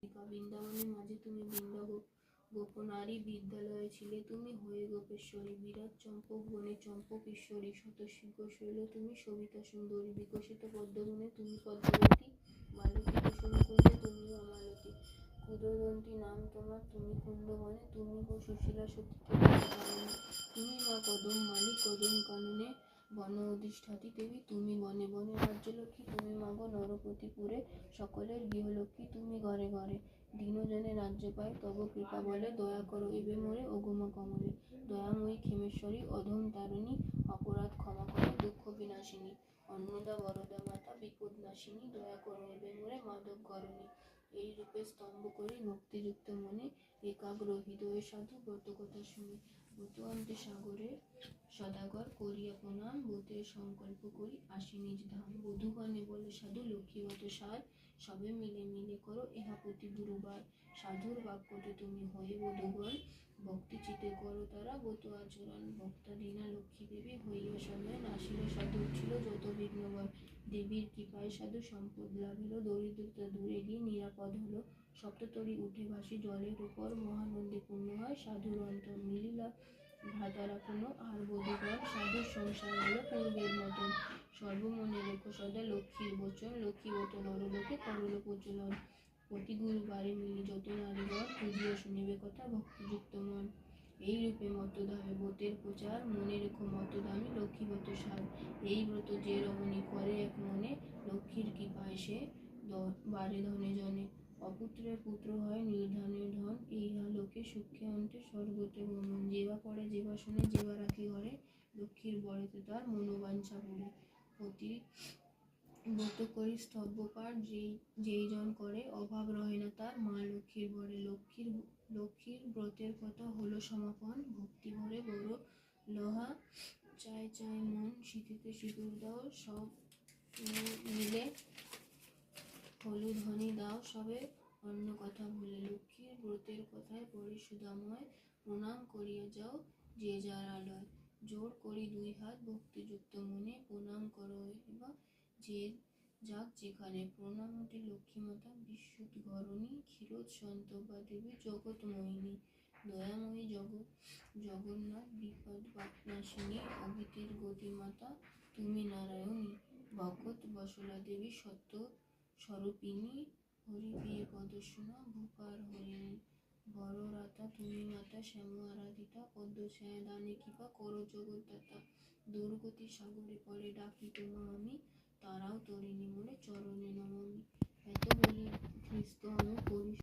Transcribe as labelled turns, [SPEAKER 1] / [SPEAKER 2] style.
[SPEAKER 1] বৃন্দাবনের মাঝে তুমি গোপনারী বিদ্যালয়ে ছিলে তুমি হয়ে গোপেশ্বরী, বিরাট চম্পক বনে চম্পকেশ্বরী, শতশৃঙ্গ শৈল তুমি সবিতা সুন্দরী, বিকশিত পদ্মবনে তুমি পদ্মাবতী, বালকী কুসুম কুঞ্জে তুমি অমালতী, কুদরন্তী নাম তোমার তুমি কুন্দবনে, তুমি গো সুশীলা সতী তুমি মা কদম মালি কদম কাননে, বন অধিষ্ঠাত্রী দেবী তুমি বনে বনে, রাজ্যলক্ষ্মী তুমি মাগো নরপতিপুরে, সকলের গৃহলক্ষ্মী তুমি ঘরে ঘরে, দীনজনে রাজ্য পায় তব কৃপা বলে, দয়া করো এবে মোরে ওগো কমলে, দয়াময়ী ক্ষেমেশ্বরী অধম তারিণী, অপরাধ ক্ষমা করো দুঃখ বিনাশিনী, অন্নদা বরদা মাতা বিপদ নাশিনী, দয়া করো এবে মোরে মাধব ঘরণী, এই রূপে স্তম্ভ করি ভক্তিযুক্ত মনে, একাগ্র হৃদয়ে সাধু ব্রত কথা শুনি, ব্রত অন্তে সাগরে সদাগর করিয়া প্রণাম, ব্রতের সংকল্প করি আসি নিজ ধাম, বধূগণে বলে সাধু লক্ষ্মীগত সার, সবে মিলে মিলে করো ইহা প্রতি গুরুবার, সাধুর বাক্যতে তুমি হয়ে বধূগণ, ভক্তি চিতে করো তারা ব্রত আচরণ, ভক্তাধীনা লক্ষ্মী দেবী হইয়া সদয়, নাসিল সাধু ছিল যত বিঘ্নবর, দেবীর কৃপায় সাধু সম্পদ লাভ হলো, দরিদ্রতা দূরে গিয়ে নিরাপদ হলো, সপ্ততরী উঠে ভাসি জলের উপর, মহানন্দে পূর্ণ হয় সাধুর অন্তর, মিলিলা ভ্রাতারা পুনঃ আর বধূগণ, সাধুর সংসার হলো পূর্বের মতন, সর্বমনে রেখো সদা লক্ষ্মীর বচন, লক্ষ্মীবত নরলোকে করল প্রচলন, প্রতি গুরুবারে মিলে যত নারীগণ, বুঝিয়ে শুনিবে কথা ভক্তিযুক্ত মন, এই রূপে মতধামে ব্রতের প্রচার, মনে রেখো মতধামে লক্ষ্মীবত সার, এই ব্রত যে রমণী করে এক মনে, লক্ষ্মীর কৃপায় সে বারে ধনে জনে, অপুত্রের পুত্র হয় নির্ধনের ধন, ইহা লোকে সুখে অন্তে স্বর্গতে গমন, যেবা পড়ে যেবা শুনে যেবা রাখে ঘরে, লক্ষ্মীর বরেতে তার মনোবাঞ্ছা পুরে, প্রতি ব্রত করি স্তব্য পাঠ, যেই জন করে অভাব রহে না তার, মা লক্ষ্মীর বরে, লক্ষ্মীর ব্রতের কথা হলো সমাপন, ভক্তি ভরে গৌরব লোহা, চায় চায় মন শীতিতে সিঁদুর দাও, সব মিলে হলুদ হনি দাও সবে, অন্য কথা ভুলে, লক্ষ্মীর ব্রতের কথায় পড়ে সুধাময়, প্রণাম করিয়া যাও যে যার আলয়, জোর করি দুই হাত ভক্তিযুক্ত মনে, প্রণাম করো এবার যে যাক যেখানে, প্রণামটি লক্ষ্মীমাতা বিশুদ্ধঘরণী, ক্ষীরোদ সন্তবা দেবী জগৎ মোহিনী, দয়াময়ী জগন্নাথ বিপদ নাশিনী, অগিতির গতিমাতা তুমি নারায়ণী, ভগৎ বসলা দেবী সত্য স্বরূপিণী, হরি প্রিয় পদর্শনা ভূপার হরিণী, বড়রাতা তুমি মাতা শ্যাম আরাধিতা, পদ্মছায়া দানে কৃপা করো জগৎদাতা, দুর্গতি সাগরে পরে ডাকি তোমা আমি, তারাও তরিণী মোরে চরণে নমামি, এত বলি খ্রিস্ত আমি করি